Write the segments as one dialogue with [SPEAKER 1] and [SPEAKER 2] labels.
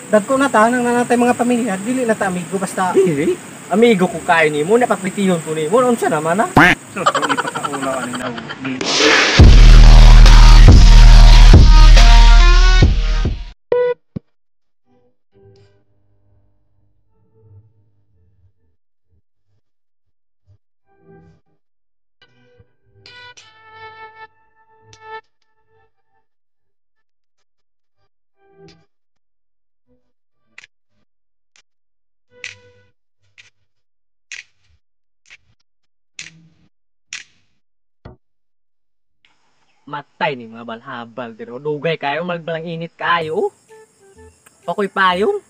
[SPEAKER 1] Dagko na ta nang nanatay mga pamilya, dili na ta amigo basta.
[SPEAKER 2] Dili. Amigo ko kayo nimo, napapritihon ko nimo. Unsa naman ha?
[SPEAKER 3] So, kung ipakaulaw ani na di.
[SPEAKER 2] Matay ni mga balhabal pero dugay kayo magbalang init kayo. Pakoy payong.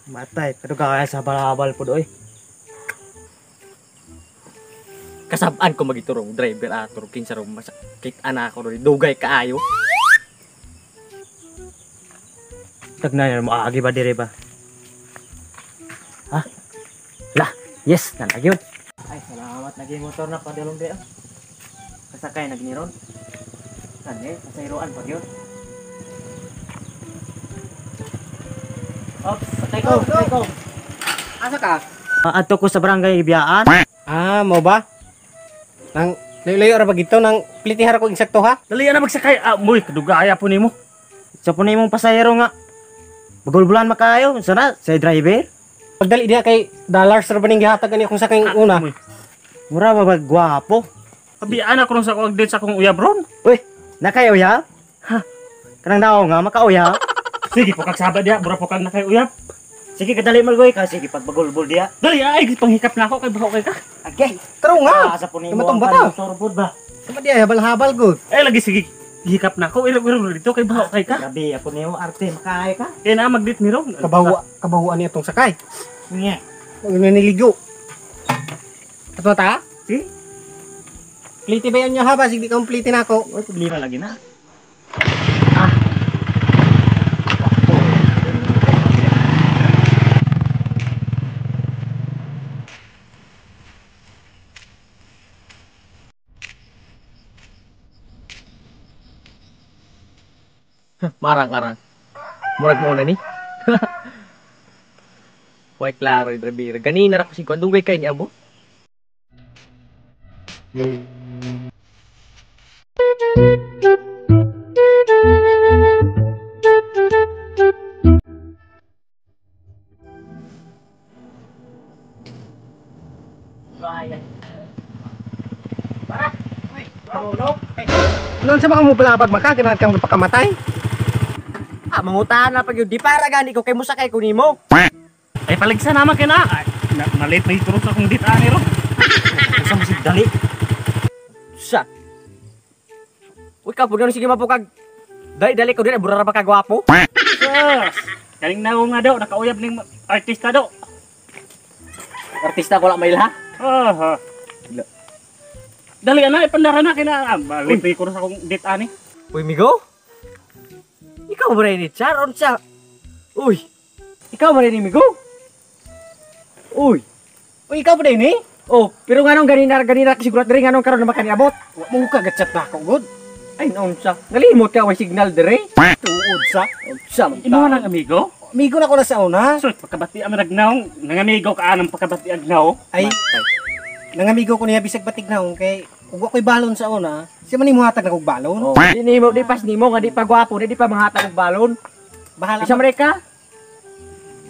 [SPEAKER 4] Matay, pero kaya sa balabal po doy.
[SPEAKER 2] Kasabaan ko magiturong driver ator kinsa ro masakit anak ko ro dugay kaayo.
[SPEAKER 4] Tagnan mo agi ba dire ba? Ha? Lah, yes, nalagyod. Ay, salamat naging motor na padulong di. Kasakay nagniron. Kani, kasayroan pa gyud. Ops, sakay ko.
[SPEAKER 1] Asa ka?
[SPEAKER 4] Adto ko sa barangay Biyaan.
[SPEAKER 1] Ah, mo ba? Nang layo-layo ra ba gito nang plitihara ko insakto ha?
[SPEAKER 3] Dali na magsakay. Moy, kadugaya po nimo.
[SPEAKER 4] Sa po nimong pasahero nga. Magulbulan makayo, sana sa driver.
[SPEAKER 1] Pagdali diha kay dollars ra ba ning gihatag ani akong sakay una?
[SPEAKER 3] Moy.
[SPEAKER 4] Mura ba gwapo?
[SPEAKER 3] Abiyaan ako ron sa kong din sa akong uyab ron.
[SPEAKER 4] Uy, nakayo ya? Ha? Kanang daw nga makauya.
[SPEAKER 3] Sige po kagsaba diya, mura po kang nakayuyab.
[SPEAKER 4] Sige kadali malgoy ka, sige pagbagulbul dia.
[SPEAKER 3] Dali ay panghikap na ako kay baho kay ka.
[SPEAKER 4] Okay.
[SPEAKER 1] Taro nga.
[SPEAKER 4] Sa po nimo
[SPEAKER 1] Tumatong
[SPEAKER 4] ang
[SPEAKER 1] bata.
[SPEAKER 4] motor ba?
[SPEAKER 1] Sama diha habal-habal gud.
[SPEAKER 3] Lagi sige hikap na ako. Iro dito kay baho kay ka.
[SPEAKER 4] Grabe ako nimo arte makay ka.
[SPEAKER 3] Kaya na magdit ni ron.
[SPEAKER 1] Kabahuan niya tong sakay.
[SPEAKER 4] Nga.
[SPEAKER 1] Huwag na niligo. Ato ta?
[SPEAKER 3] Si?
[SPEAKER 1] Pliti ba yan niya haba? Sige kang pliti na ako.
[SPEAKER 3] Oy, problema lagi na.
[SPEAKER 2] Marang-arang. Murag mo na ni. Way klaro driver. Ganina ra ko si kuan dugay kay ni amo.
[SPEAKER 1] Noon sa mga mo balabag maka, ganahan kang pagkamatay.
[SPEAKER 2] Mangutahan na pag yun. Di para gani ko kay musakay ko nimo.
[SPEAKER 3] Ay paligsa naman kay na. Malit na ituro sa akong ditaan ni ron.
[SPEAKER 4] Sa musik dali.
[SPEAKER 2] Sa. Uy ka pud sige mapukag. Dali ko dire burara pa ka gwapo.
[SPEAKER 3] Sus! Kaling na nga daw, nakauyab ning artista daw.
[SPEAKER 2] Artista ko lang mailha.
[SPEAKER 3] Dali na, ipandara na kina. Malit na ituro sa akong ditaan ni.
[SPEAKER 2] Uy migo. Ikaw ba rin ni Char? Unsa? Uy. Ikaw ba rin ni migo? Uy.
[SPEAKER 1] Uy, ikaw pa din eh?
[SPEAKER 2] Oh, pero nganong ganina siguro dire nganong karon na makaniabot.
[SPEAKER 1] Wa mo ka gatchat na ako, good.
[SPEAKER 2] Ay naunsa. Nalimot ka way signal dire.
[SPEAKER 1] Tuod sa.
[SPEAKER 2] Unsa man
[SPEAKER 3] Imo man ang amigo?
[SPEAKER 1] Amigo na ko na sa una.
[SPEAKER 3] Sus, pagkabati ang nagnaong. Nangamigo ka anang pagkabati agnaw.
[SPEAKER 1] Ay, nangamigo ko niya bisag batig na kay ug ako'y balon sa una. Siya man hatag na kog balon.
[SPEAKER 2] Oh, di pas nimo nga di pa gwapo, di pa manghatag og balon.
[SPEAKER 1] Bahala
[SPEAKER 2] Isa man ka.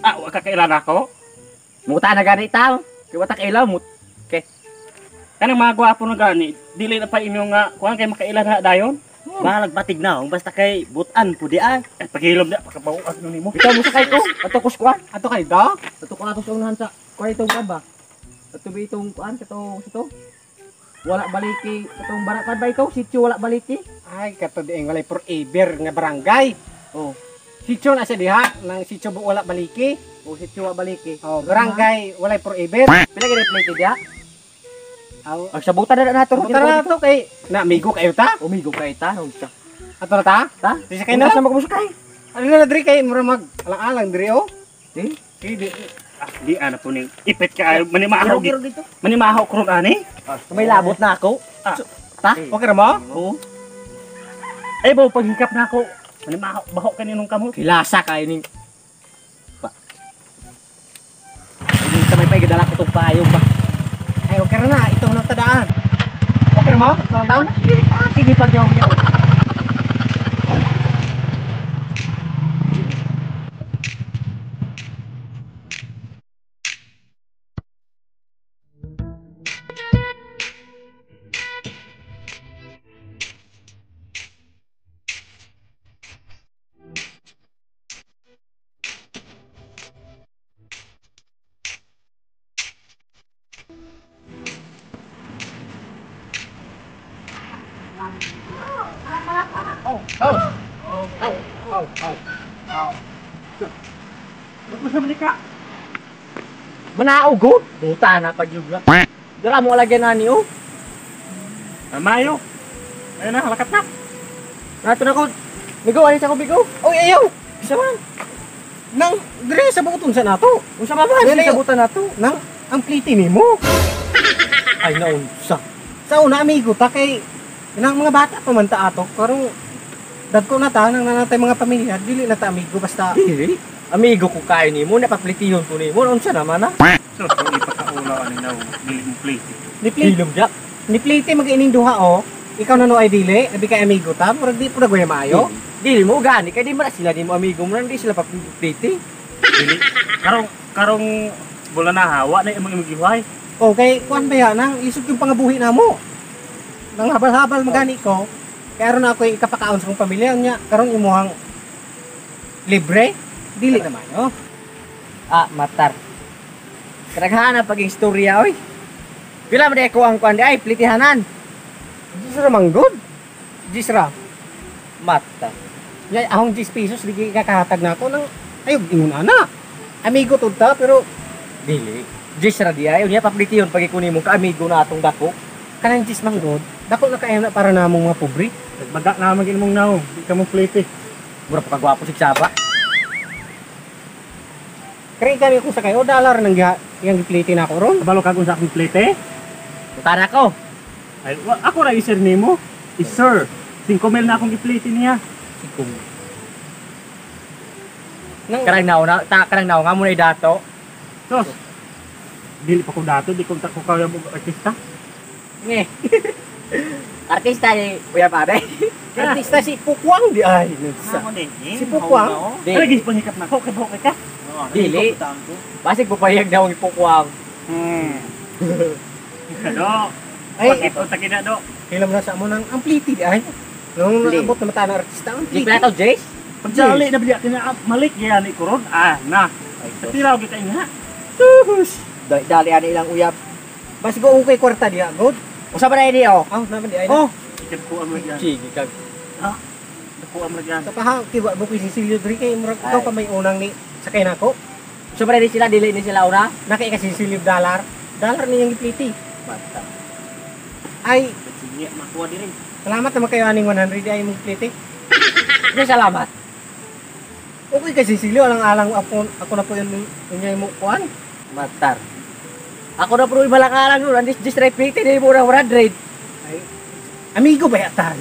[SPEAKER 3] Wa ka kailan ako?
[SPEAKER 2] Muta na gani taw. Kay watak ilaw mut.
[SPEAKER 3] Kanang mga gwapo na gani, dili na pa inyo nga kuan kay makailan na dayon.
[SPEAKER 4] Balag batig na, basta kay butan po di ay.
[SPEAKER 3] Ay paghilom na pagkabawas no nimo.
[SPEAKER 2] Ikaw mo sakay ko. Ato ko squad.
[SPEAKER 1] ato kay da.
[SPEAKER 2] Ato ko ato sa unahan sa kuan itong kan ba. Ato ba itong kuan kato ito. Wala baliki katong barakad ba ikaw? Sitio wala baliki.
[SPEAKER 1] Ay, kato di walay forever nga barangay.
[SPEAKER 2] Oh,
[SPEAKER 1] Sitio na siya diha, nang sitio wala baliki.
[SPEAKER 2] oh sitio wala baliki.
[SPEAKER 1] Oh, barangay walay forever.
[SPEAKER 2] Pila gid plate dia?
[SPEAKER 1] Aw,
[SPEAKER 2] Ang sabutan na nato.
[SPEAKER 1] tara to kay na amigo kayo ta.
[SPEAKER 2] Umigo kay ta nung siya.
[SPEAKER 1] Ato na ta?
[SPEAKER 2] Ta?
[SPEAKER 1] Di sa kayo na.
[SPEAKER 2] Sama ko musakay.
[SPEAKER 1] Ano na diri kay mura mag alang-alang diri oh.
[SPEAKER 2] Eh,
[SPEAKER 3] Di ana po ning ipit ka manimahaw
[SPEAKER 2] giro dito.
[SPEAKER 3] manimahaw kron ani.
[SPEAKER 2] May labot na ako.
[SPEAKER 3] Ah.
[SPEAKER 2] Ta?
[SPEAKER 1] Okay ra mo?
[SPEAKER 2] Oo.
[SPEAKER 3] Ay ba paghikap na ako. Ano baho kaninong kamot?
[SPEAKER 2] Kilasa kayo ning pa. Hindi sa may paigadala ko itong payong ba?
[SPEAKER 1] Ay, okay na. Itong nagtadaan.
[SPEAKER 2] Okay mo? Taon? Sige pag yung
[SPEAKER 3] Ba't mo sa manika?
[SPEAKER 2] Manaog buta na pag yung dala mo lagyan na niyo.
[SPEAKER 3] Mayo. Ayun na, halakat na.
[SPEAKER 2] Nato na ko. Bigo, alis ako bigo.
[SPEAKER 1] Oy, ayaw!
[SPEAKER 2] Isa man.
[SPEAKER 1] Nang, dire sa buton sa nato.
[SPEAKER 2] Unsa ba ba?
[SPEAKER 1] Dili.
[SPEAKER 2] Sa buta na to.
[SPEAKER 1] Nang, ang pliti ni mo.
[SPEAKER 2] Ay naunsa.
[SPEAKER 1] Sa una, amigo, ta kay, nang mga bata pa man ta ato. Karong, dagko na ta, nang nanatay mga pamilya, dili na ta amigo, basta,
[SPEAKER 2] Dili. Amigo ko kain nimo, napaplitiyon ko nimo. Unsa naman ah?
[SPEAKER 3] So, kung ipakaulaw ano daw, dili mo plate.
[SPEAKER 1] ni pliti,
[SPEAKER 2] Hilom jak.
[SPEAKER 1] ni pliti mag-ining duha o, ikaw na no ay dili, abi kay amigo ta, murag di po na guya maayo.
[SPEAKER 2] Dili mo gani kay di man sila nimo amigo mo hindi sila papliti.
[SPEAKER 3] Dili. Karong bola na hawa na imong giway.
[SPEAKER 1] O, kay, kuhan ba yan, nang isog yung pangabuhi na mo. Nang habal-habal magani ko, kaya aron na ako ikapakaon sa kong pamilya niya, karon imuhang libre, dili naman, oh.
[SPEAKER 2] Ah, matar. Kadaghanan paging istorya oy. Pila man ko ang kuan di ay plitihanan.
[SPEAKER 1] Jisra manggod. Jisra.
[SPEAKER 2] Mata.
[SPEAKER 1] Nya ahong 10 pesos di kakahatag na ako nang ayog ingon ana. Amigo tud ta pero
[SPEAKER 2] Dili. Jis ra di ay unya paplitiyon pag ikunin mo ka amigo na atong dako.
[SPEAKER 1] kanang 10 manggod, dako na kaayo na para namong mga pobre.
[SPEAKER 3] Nagbaga na magin mong naong, di ka mong plate.
[SPEAKER 2] Mura pa kagwapo si Saba.
[SPEAKER 1] Kaya kami kung sakay o dollar nang yang gipliti na ako ron.
[SPEAKER 3] Kabalo ka kung sa akong plate.
[SPEAKER 2] Utara ko.
[SPEAKER 3] Ay, ako ra isir nimo. Sir, 5 mil na akong giplate niya.
[SPEAKER 2] Sikong.
[SPEAKER 1] Nang
[SPEAKER 2] Karang naw nga mo na dato.
[SPEAKER 3] Sos, dili pa ko dato, di ko ko kaya mo artista.
[SPEAKER 2] Nge. Artista ni Kuya Pare.
[SPEAKER 1] artista si Pukwang di ay.
[SPEAKER 3] Ako din.
[SPEAKER 1] Si Pukwang.
[SPEAKER 3] Lagi panyikat na ako, kay ka.
[SPEAKER 2] Dili. Basig pupayag daw ang ipukwang.
[SPEAKER 3] Do.
[SPEAKER 1] Ay,
[SPEAKER 3] Ay, ito ta kina do.
[SPEAKER 1] hilam na sa mo nang ang pliti di ay. Nung
[SPEAKER 2] Pliti.
[SPEAKER 1] naabot na mata ng artista ang
[SPEAKER 2] Di
[SPEAKER 1] pliti.
[SPEAKER 2] pala to, Jace?
[SPEAKER 3] Pagjali na biya kina malik yan ni kuron. Ah, na. Tiraw kita nga.
[SPEAKER 2] Dali ani ilang uyab.
[SPEAKER 1] Basi ko ukay kwarta di agod.
[SPEAKER 2] Usa ba na ini oh?
[SPEAKER 1] Aw naman di ay.
[SPEAKER 2] Oh,
[SPEAKER 3] Ikat ko ang yan.
[SPEAKER 2] sige kag.
[SPEAKER 3] Ko ang yan.
[SPEAKER 1] Sa paha kiwa mo kay Cecilio diri kay murag ikaw pa may unang ni sakay nako.
[SPEAKER 2] Usa ba na ini sila dili ni sila una?
[SPEAKER 1] Nakay ka Cecilio dollar. Dollar niyang gipliti.
[SPEAKER 2] Bata.
[SPEAKER 1] Ay,
[SPEAKER 3] Sige, makuha din.
[SPEAKER 1] salamat naman kayo aning 100 di ay mong pliti.
[SPEAKER 2] Salamat.
[SPEAKER 1] Okay kay Cecilio alang-alang ako na po yun mo kuan.
[SPEAKER 2] Matar. Ako na puro ibalang-alang nun. Andis district plate, hindi mo na 100.
[SPEAKER 1] Ay, amigo ba yata?